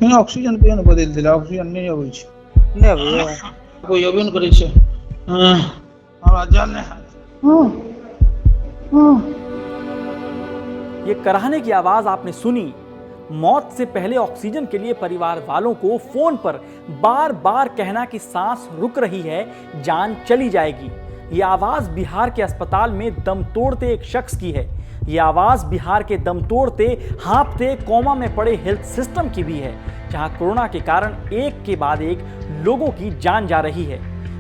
Oxygen पे न बदल दिला, ऑक्सीजन नहीं आबै छै, नहीं अभी कोई अबे न करे छै। हमरा जान नहीं ये कराहने की आवाज आपने सुनी। मौत से पहले ऑक्सीजन के लिए परिवार वालों को फोन पर बार बार कहना कि सांस रुक रही है, जान चली जाएगी। ये आवाज बिहार के अस्पताल में दम तोड़ते एक शख्स की है। ये आवाज बिहार के दम तोड़ते, हाँफते, कोमा में पड़े हेल्थ सिस्टम की भी है, जहां कोरोना के कारण एक के बाद एक लोगों की जान जा रही है।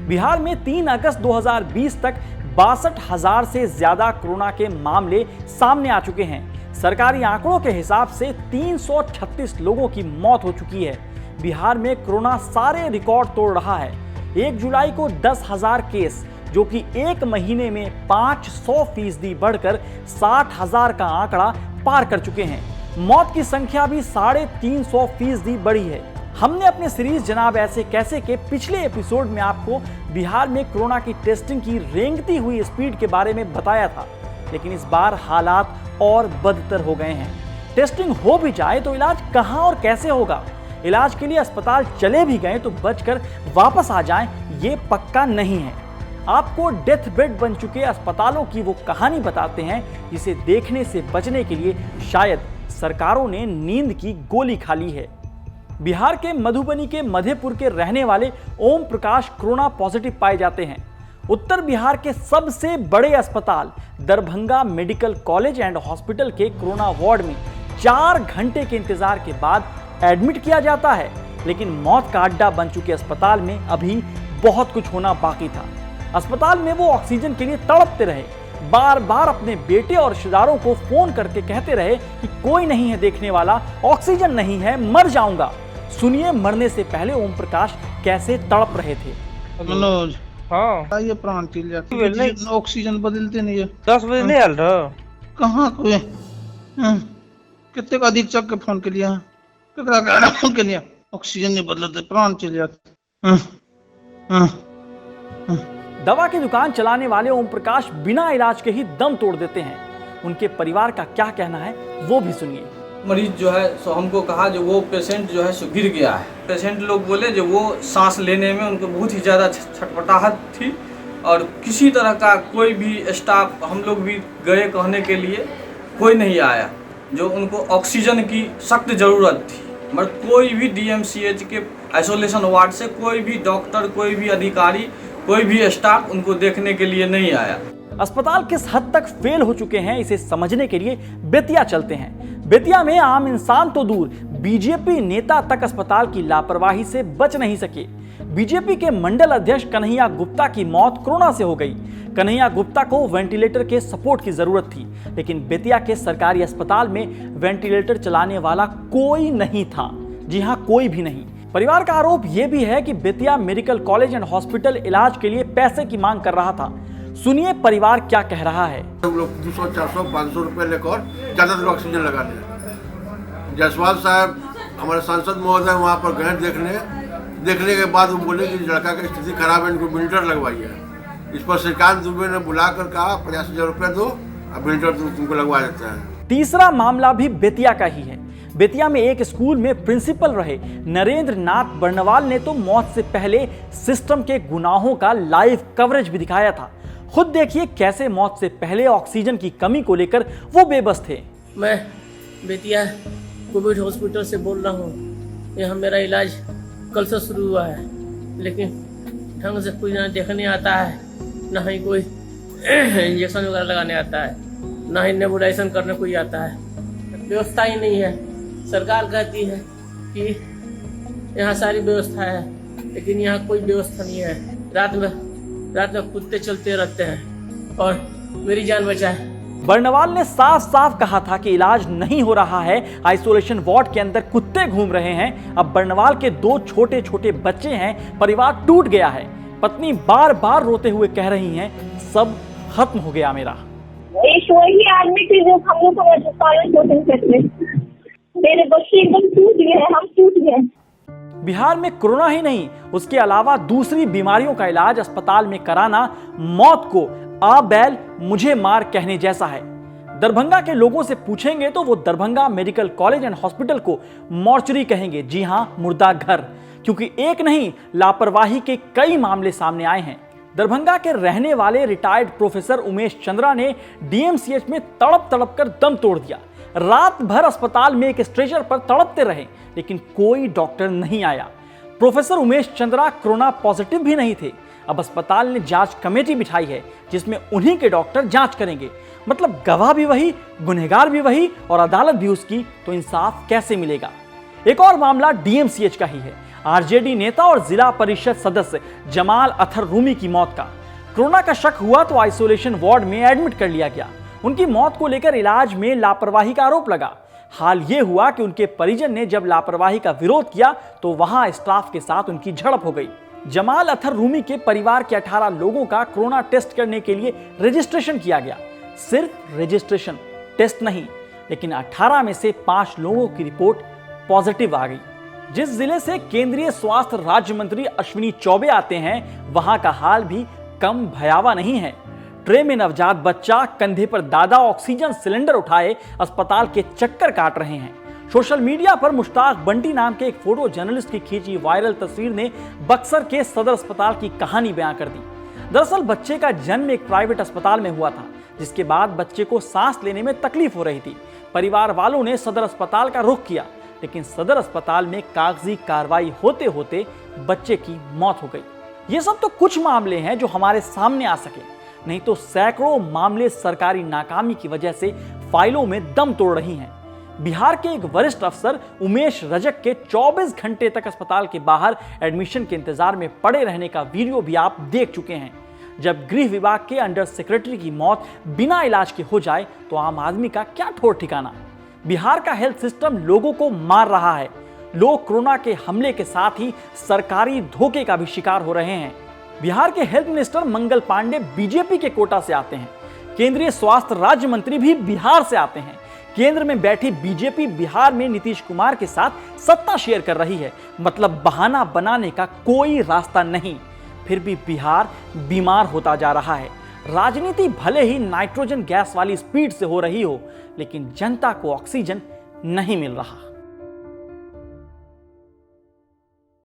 बिहार में 3 अगस्त 2020 तक 62,000 से ज्यादा कोरोना के मामले सामने आ चुके हैं। सरकारी आंकड़ों के हिसाब से 336 लोगों की मौत हो चुकी है। बिहार में कोरोना सारे रिकॉर्ड तोड़ रहा है। 1 जुलाई को 10,000 केस, जो कि एक महीने में 500% बढ़कर 60,000 का आंकड़ा पार कर चुके हैं। मौत की संख्या भी 350% बढ़ी है। हमने अपने सीरीज जनाब ऐसे कैसे के पिछले एपिसोड में आपको बिहार में कोरोना की टेस्टिंग की रेंगती हुई स्पीड के बारे में बताया था, लेकिन इस बार हालात और बदतर हो गए हैं। टेस्टिंग हो भी जाए तो इलाज कहां और कैसे होगा? इलाज के लिए अस्पताल चले भी गए तो बचकर वापस आ जाएं, ये पक्का नहीं है। आपको डेथ बेड बन चुके अस्पतालों की वो कहानी बताते हैं जिसे देखने से बचने के लिए शायद सरकारों ने नींद की गोली खा ली है। बिहार के मधुबनी के मधेपुर के रहने वाले ओम प्रकाश कोरोना पॉजिटिव पाए जाते हैं। उत्तर बिहार के सबसे बड़े अस्पताल Darbhanga medical college and hospital के कोरोना वार्ड में 4 घंटे के इंतजार के बाद एडमिट किया जाता है, लेकिन मौत का अड्डा बन चुके अस्पताल में अभी बहुत कुछ होना बाकी था। अस्पताल में वो ऑक्सीजन के लिए तड़पते रहे, बार बार अपने बेटे और रिश्तेदारों को फोन करके कहते रहे कि कोई नहीं है देखने वाला, ऑक्सीजन नहीं है, मर जाऊंगा। सुनिए मरने से पहले ओम प्रकाश कैसे तड़प रहे थे। मनोज, हाँ ये प्राण चल जाते, ऑक्सीजन बदलते नहीं है। 10 बजे नहीं आल रहा कहाँ कोई कितने अधिक चक के फोन के लिया, केकरा फोन के लिया, ऑक्सीजन नहीं बदलते, प्राण चल जाते। दवा की दुकान चलाने वाले ओम प्रकाश बिना इलाज के ही दम तोड़ देते हैं। उनके परिवार का क्या कहना है वो भी सुनिए। मरीज जो है सो हमको कहा जो वो पेशेंट जो है सो गिर गया है। पेशेंट लोग बोले जो वो सांस लेने में उनको बहुत ही ज़्यादा छटपटाहट थी और किसी तरह का कोई भी स्टाफ, हम लोग भी गए कहने के लिए, कोई नहीं आया। जो उनको ऑक्सीजन की सख्त ज़रूरत थी, मगर कोई भी DMCH के आइसोलेशन वार्ड से कोई भी डॉक्टर, कोई भी अधिकारी, कोई भी स्टाफ उनको देखने के लिए नहीं आया। अस्पताल किस हद तक फेल हो चुके हैं इसे समझने के लिए बेतिया चलते हैं। बेतिया में आम इंसान तो दूर, बीजेपी नेता तक अस्पताल की लापरवाही से बच नहीं सके। बीजेपी के मंडल अध्यक्ष कन्हैया गुप्ता की मौत कोरोना से हो गई। कन्हैया गुप्ता को वेंटिलेटर के सपोर्ट की जरूरत थी, लेकिन बेतिया के सरकारी अस्पताल में वेंटिलेटर चलाने वाला कोई नहीं था। जी हां, कोई भी नहीं। परिवार का आरोप यह भी है कि Bettiah medical college and hospital इलाज के लिए पैसे की मांग कर रहा था। सुनिए परिवार क्या कह रहा है। हम लोग 200, 400, 500 रुपए लेकर ज्यादा देर ऑक्सीजन लगाने। जायसवाल साहब हमारे सांसद महोदय वहाँ पर गए देखने के बाद वो बोले कि लड़का की स्थिति खराब है, इनको वेंटिलेटर लगवाइए। इस पर श्रीकांत दुबे ने बुलाकर कहा 50,000 रुपये दो, अब वेंटिलेटर तुमको लगवा देते हैं। तीसरा मामला भी बेतिया का ही है। बेतिया में एक स्कूल में प्रिंसिपल रहे नरेंद्र नाथ बर्नवाल ने तो मौत से पहले सिस्टम के गुनाहों का लाइव कवरेज भी दिखाया था। खुद देखिए कैसे मौत से पहले ऑक्सीजन की कमी को लेकर वो बेबस थे। मैं बेतिया कोविड हॉस्पिटल से बोल रहा हूँ। यहाँ मेरा इलाज कल से शुरू हुआ है, लेकिन ढंग से कोई ना देखने आता है, ना ही कोई इंजेक्शन वगैरह लगाने आता है, ना ही नेबुलाइजेशन करने कोई आता है। व्यवस्था ही नहीं है। सरकार कहती है कि यहाँ सारी व्यवस्था है, लेकिन यहाँ कोई व्यवस्था नहीं है। रात में कुत्ते चलते रहते हैं और मेरी जान बचाए। बर्नवाल ने साफ साफ कहा था कि इलाज नहीं हो रहा है, आइसोलेशन वार्ड के अंदर कुत्ते घूम रहे हैं। अब बर्नवाल के 2 छोटे छोटे बच्चे हैं, परिवार टूट गया है। पत्नी बार बार रोते हुए कह रही हैं, सब खत्म हो गया मेरा। वही आदमी थी जो हम लोग को पालन पोषण करते, मेरे बच्चे एकदम टूट गए, हम टूट गए। बिहार में कोरोना ही नहीं, उसके अलावा दूसरी बीमारियों का इलाज अस्पताल में कराना मौत को आ बैल मुझे मार कहने जैसा है। दरभंगा के लोगों से पूछेंगे तो वो Darbhanga medical college and hospital को मॉर्चरी कहेंगे। जी हां, मुर्दा घर, क्योंकि एक नहीं लापरवाही के कई मामले सामने आए हैं। दरभंगा के रहने वाले रिटायर्ड प्रोफेसर उमेश चंद्रा ने डीएमसीएच में तड़प तड़प कर दम तोड़ दिया। रात भर अस्पताल में एक स्ट्रेचर पर तड़पते रहे, लेकिन कोई डॉक्टर नहीं आया। Professor Umesh Chandra corona positive भी नहीं थे। अब अस्पताल ने जांच कमेटी बिठाई है जिसमें उन्हीं के डॉक्टर जांच करेंगे। मतलब गवाह भी वही, गुनहगार भी वही और अदालत भी उसकी, तो इंसाफ कैसे मिलेगा? एक और मामला डीएमसीएच का ही है। आरजेडी नेता और जिला परिषद सदस्य जमाल अथर रूमी की मौत का कोरोना का शक हुआ तो आइसोलेशन वार्ड में एडमिट कर लिया गया। उनकी मौत को लेकर इलाज में लापरवाही का आरोप लगा। हाल ये हुआ कि उनके परिजन ने जब लापरवाही का विरोध किया तो वहां स्टाफ के साथ उनकी झड़प हो गई। जमाल अथर रूमी के परिवार के 18 लोगों का कोरोना टेस्ट करने के लिए रजिस्ट्रेशन किया गया। सिर्फ रजिस्ट्रेशन, टेस्ट नहीं, लेकिन 18 में से 5 लोगों की रिपोर्ट पॉजिटिव आ गई। जिस जिले से केंद्रीय स्वास्थ्य राज्य मंत्री अश्विनी चौबे आते हैं, वहां का हाल भी कम भयावह नहीं है। ट्रे में नवजात बच्चा, कंधे पर दादा ऑक्सीजन सिलेंडर उठाए अस्पताल के चक्कर काट रहे हैं। सोशल मीडिया पर मुश्ताक बंटी नाम के एक फोटो जर्नलिस्ट की खींची वायरल तस्वीर ने बक्सर के सदर अस्पताल की कहानी बयां कर दी। दरअसल बच्चे का जन्म एक प्राइवेट अस्पताल में हुआ था, जिसके बाद बच्चे को सांस लेने में तकलीफ हो रही थी। परिवार वालों ने सदर अस्पताल का रुख किया, लेकिन सदर अस्पताल में कागजी कार्रवाई होते होते बच्चे की मौत हो गई। ये सब तो कुछ मामले हैं जो हमारे सामने आ सके, नहीं तो सैकड़ों मामले सरकारी नाकामी की वजह से फाइलों में दम तोड़ रही हैं। बिहार के एक वरिष्ठ अफसर उमेश रजक के 24 घंटे तक अस्पताल के बाहर एडमिशन के इंतजार में पड़े रहने का वीडियो भी आप देख चुके हैं। जब गृह विभाग के अंडर सेक्रेटरी की मौत बिना इलाज के हो जाए तो आम आदमी का क्या ठौर ठिकाना। बिहार का हेल्थ सिस्टम लोगों को मार रहा है। लोग कोरोना के हमले के साथ ही सरकारी धोखे का भी शिकार हो रहे हैं। बिहार के health minister Mangal Pandey BJP के कोटा से आते हैं। केंद्रीय स्वास्थ्य राज्य मंत्री भी बिहार से आते हैं। केंद्र में बैठी बीजेपी बिहार में नीतीश कुमार के साथ सत्ता शेयर कर रही है। मतलब बहाना बनाने का कोई रास्ता नहीं। फिर भी बिहार बीमार होता जा रहा है। राजनीति भले ही नाइट्रोजन गैस वाली स्पीड से हो रही हो, लेकिन जनता को ऑक्सीजन नहीं मिल रहा।